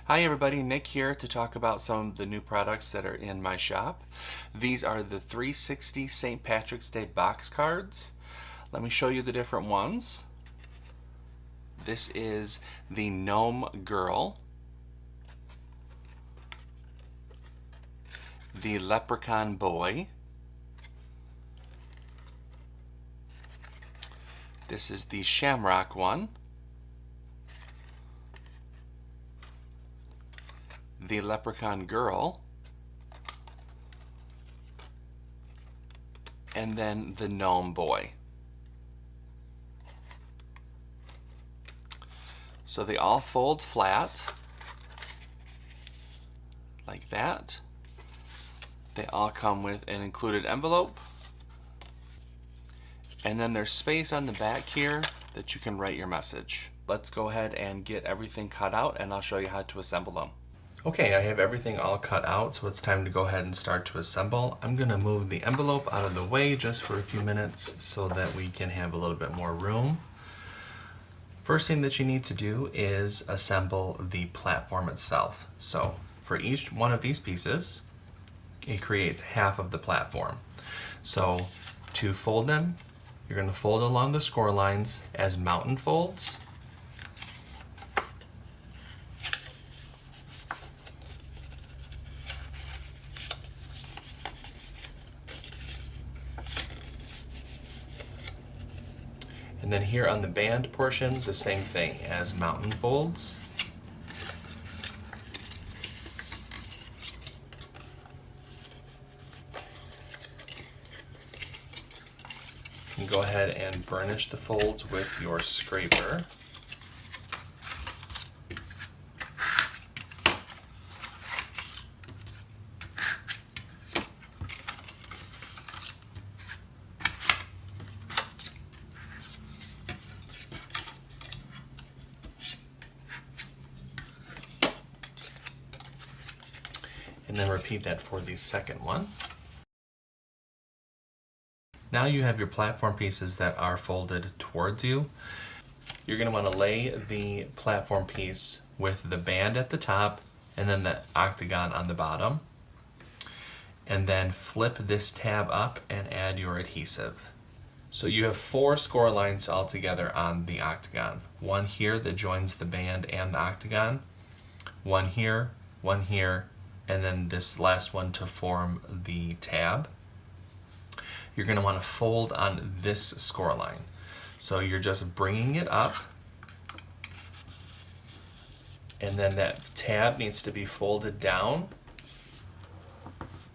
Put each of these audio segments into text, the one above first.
Hi everybody, Nick here to talk about some of the new products that are in my shop. These are the 360 St. Patrick's Day box cards. Let me show you the different ones. This is the Gnome Girl, the Leprechaun Boy, this is the Shamrock one, the Leprechaun Girl, and then the Gnome Boy. So they all fold flat like that. They all come with an included envelope, and then there's space on the back here that you can write your message. Let's go ahead and get everything cut out and I'll show you how to assemble them. Okay, I have everything all cut out, so it's time to go ahead and start to assemble. I'm going to move the envelope out of the way just for a few minutes so that we can have a little bit more room. First thing that you need to do is assemble the platform itself. So for each one of these pieces, it creates half of the platform. So to fold them, you're going to fold along the score lines as mountain folds. And then here on the band portion, the same thing as mountain folds. You can go ahead and burnish the folds with your scraper. And then repeat that for the second one. Now you have your platform pieces that are folded towards you. You're going to want to lay the platform piece with the band at the top and then the octagon on the bottom. And then flip this tab up and add your adhesive. So you have 4 score lines all together on the octagon. One here that joins the band and the octagon, one here, and then this last one to form the tab. You're going to want to fold on this score line. So you're just bringing it up, and then that tab needs to be folded down,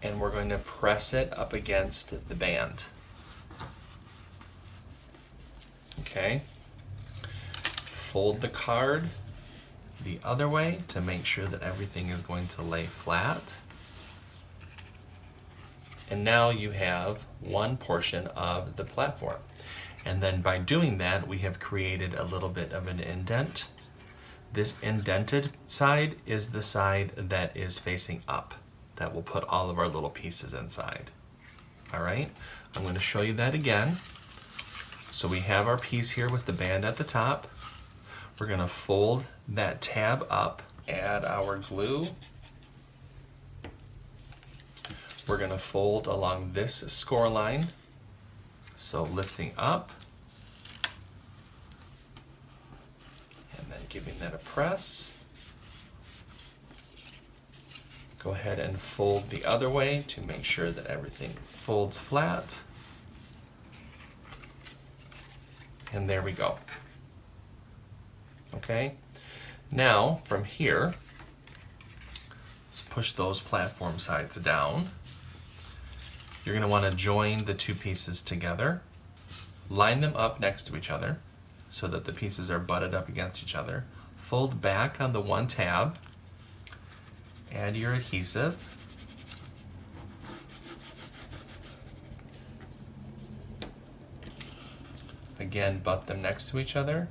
and we're going to press it up against the band. Okay. Fold the card the other way to make sure that everything is going to lay flat. And now you have one portion of the platform. And then by doing that, we have created a little bit of an indent. This indented side is the side that is facing up. That will put all of our little pieces inside. All right, I'm going to show you that again. So we have our piece here with the band at the top. We're going to fold that tab up, add our glue. We're going to fold along this score line, so lifting up, and then giving that a press. Go ahead and fold the other way to make sure that everything folds flat. And there we go. Okay, now from here, let's push those platform sides down. You're going to want to join the two pieces together, line them up next to each other so that the pieces are butted up against each other. Fold back on the one tab, add your adhesive, again butt them next to each other,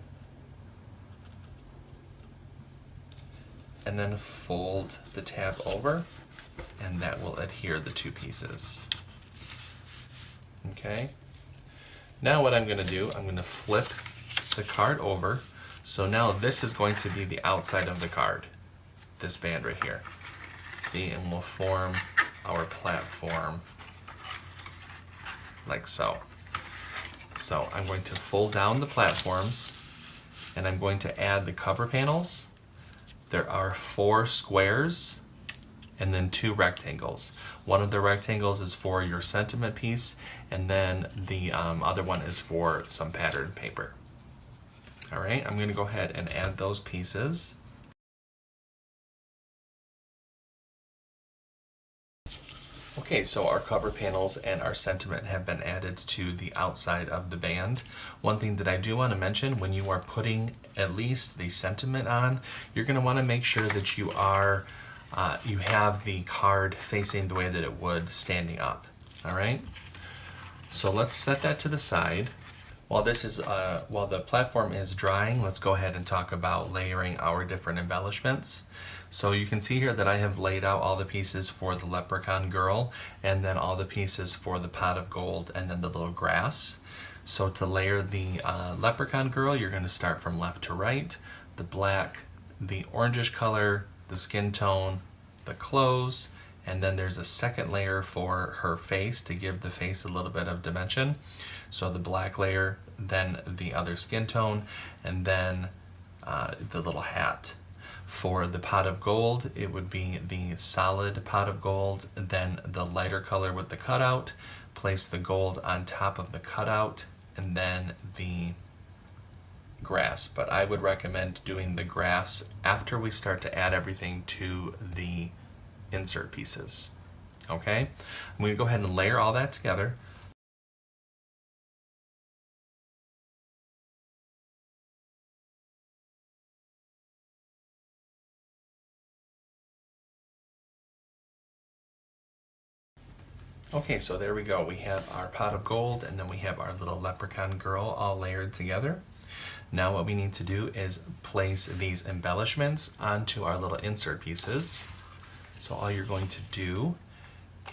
and then fold the tab over, and that will adhere the two pieces. Okay, now what I'm going to do, I'm going to flip the card over. So now this is going to be the outside of the card. this band right here. See, and we'll form our platform like so. So I'm going to fold down the platforms and I'm going to add the cover panels. There are 4 squares and then 2 rectangles. One of the rectangles is for your sentiment piece, and then the other one is for some patterned paper. All right, I'm going to go ahead and add those pieces. Okay, so our cover panels and our sentiment have been added to the outside of the band. One thing that I do want to mention, when you are putting at least the sentiment on, you're going to want to make sure that you have the card facing the way that it would standing up. All right, so let's set that to the side. While the platform is drying, let's go ahead and talk about layering our different embellishments. So you can see here that I have laid out all the pieces for the leprechaun girl, and then all the pieces for the pot of gold, and then the little grass. So to layer the leprechaun girl, you're going to start from left to right. The black, the orangish color, the skin tone, the clothes, and then there's a second layer for her face to give the face a little bit of dimension. So the black layer, then the other skin tone, and then the little hat. For the pot of gold, it would be the solid pot of gold, then the lighter color with the cutout. Place the gold on top of the cutout, and then the grass. But I would recommend doing the grass after we start to add everything to the insert pieces. Okay, I'm going to go ahead and layer all that together. Okay, so there we go. We have our pot of gold, and then we have our little leprechaun girl all layered together. Now what we need to do is place these embellishments onto our little insert pieces. So all you're going to do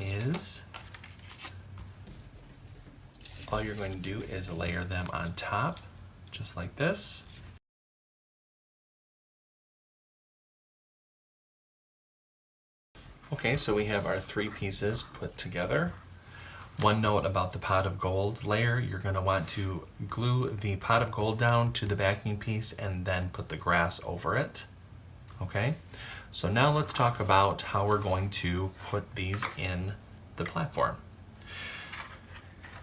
is layer them on top, just like this. Okay, so we have our 3 pieces put together. One note about the pot of gold layer, you're going to want to glue the pot of gold down to the backing piece and then put the grass over it. Okay, so now let's talk about how we're going to put these in the platform.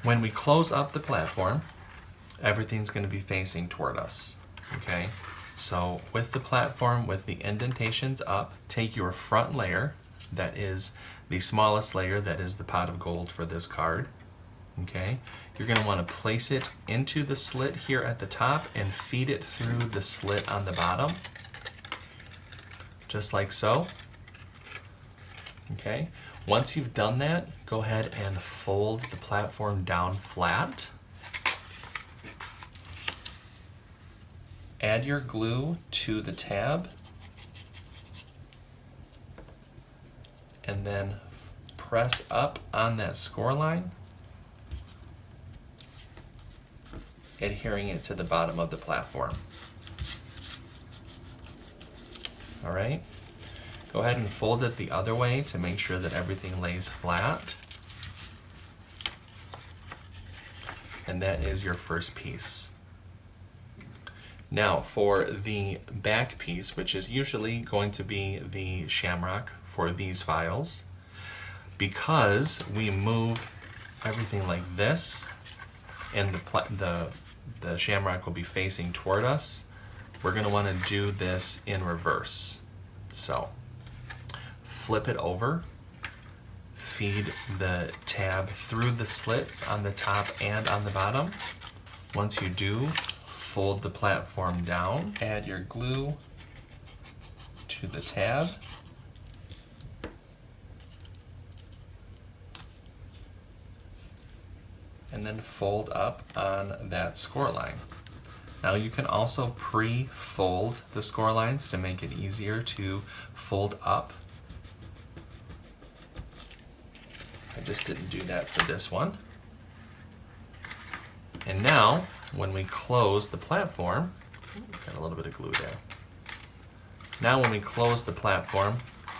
When we close up the platform, everything's going to be facing toward us. Okay, so with the platform, with the indentations up, take your front layer, that is the smallest layer, that is the pot of gold for this card. Okay, you're going to want to place it into the slit here at the top and feed it through the slit on the bottom, just like so. Okay, once you've done that, go ahead and fold the platform down flat. Add your glue to the tab, and then press up on that score line, adhering it to the bottom of the platform. All right, go ahead and fold it the other way to make sure that everything lays flat. And that is your first piece. Now for the back piece, which is usually going to be the shamrock for these files, because we move everything like this and the shamrock will be facing toward us, we're going to want to do this in reverse. So flip it over, feed the tab through the slits on the top and on the bottom. Once you do, fold the platform down, add your glue to the tab, and then fold up on that score line. Now you can also pre-fold the score lines to make it easier to fold up. I just didn't do that for this one. And now, when we close the platform, got a little bit of glue there. Now when we close the platform,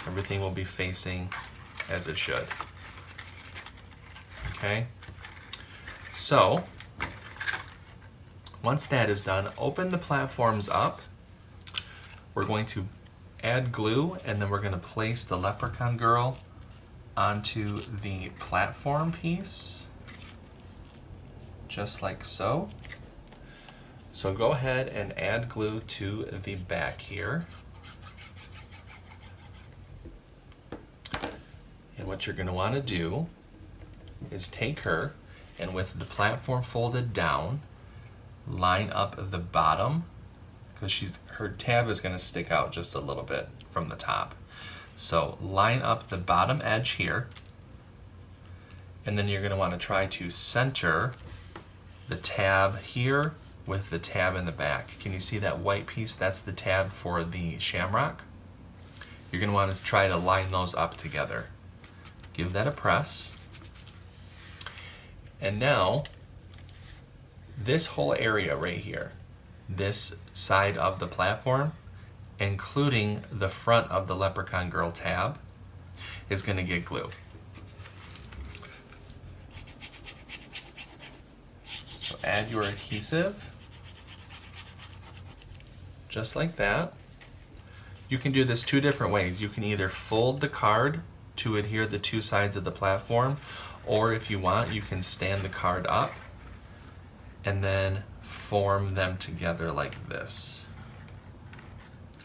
everything will be facing as it should. Okay? So, once that is done, open the platforms up. We're going to add glue, and then we're going to place the leprechaun girl onto the platform piece, just like so. So go ahead and add glue to the back here. And what you're going to want to do is take her, and with the platform folded down, line up the bottom, because her tab is going to stick out just a little bit from the top. So line up the bottom edge here, and then you're going to want to try to center the tab here with the tab in the back. Can you see that white piece? That's the tab for the shamrock. You're going to want to try to line those up together. Give that a press. And now, this whole area right here, this side of the platform, including the front of the leprechaun girl tab, is going to get glue. So add your adhesive, just like that. You can do this two different ways. You can either fold the card to adhere the two sides of the platform, or if you want, you can stand the card up and then form them together like this.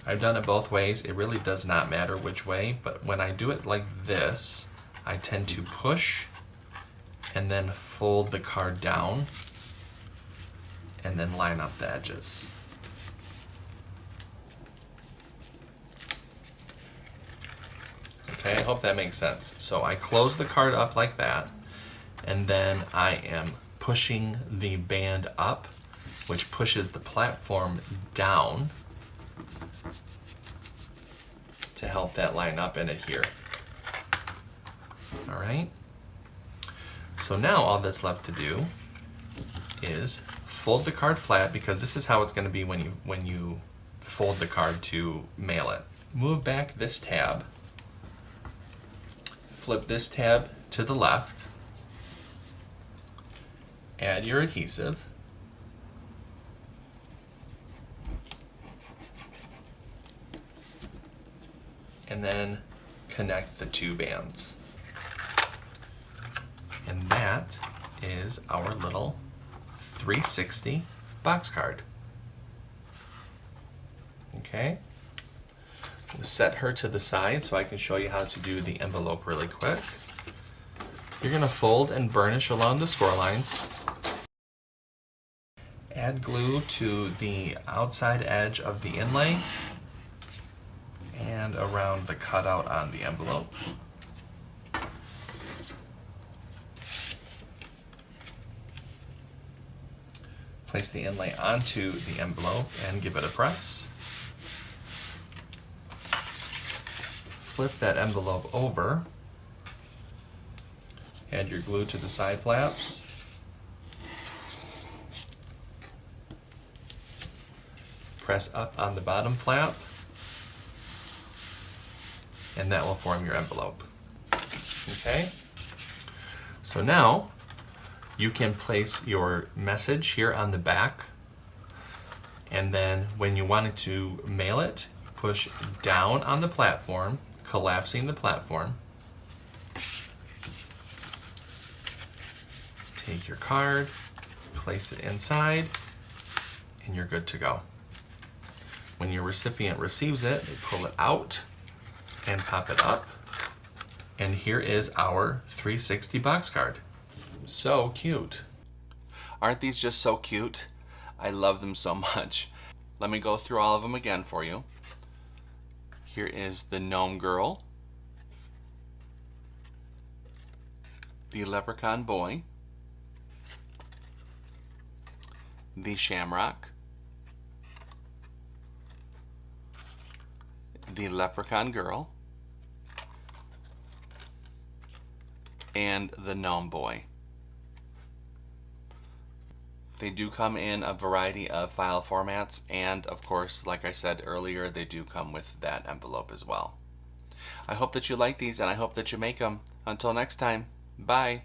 I've done it both ways. It really does not matter which way, but when I do it like this, I tend to push and then fold the card down and then line up the edges. Okay, I hope that makes sense. So I close the card up like that, and then I am pushing the band up, which pushes the platform down to help that line up and adhere. All right. So now all that's left to do is fold the card flat, because this is how it's going to be when you fold the card to mail it. Move back this tab. Flip this tab to the left. Add your adhesive. And then connect the two bands. And that is our little 360 box card. Okay. Set her to the side so I can show you how to do the envelope really quick. You're going to fold and burnish along the score lines. Add glue to the outside edge of the inlay and around the cutout on the envelope. Place the inlay onto the envelope and give it a press. Flip that envelope over. Add your glue to the side flaps. Press up on the bottom flap, and that will form your envelope. Okay? So now you can place your message here on the back, and then when you wanted to mail it, push down on the platform, collapsing the platform. Take your card, place it inside, and you're good to go. When your recipient receives it, they pull it out and pop it up. And here is our 360 box card. So cute. Aren't these just so cute? I love them so much. Let me go through all of them again for you. Here is the gnome girl, the leprechaun boy, the shamrock, the leprechaun girl, and the gnome boy. They do come in a variety of file formats, and of course, like I said earlier, they do come with that envelope as well. I hope that you like these, and I hope that you make them. Until next time, bye.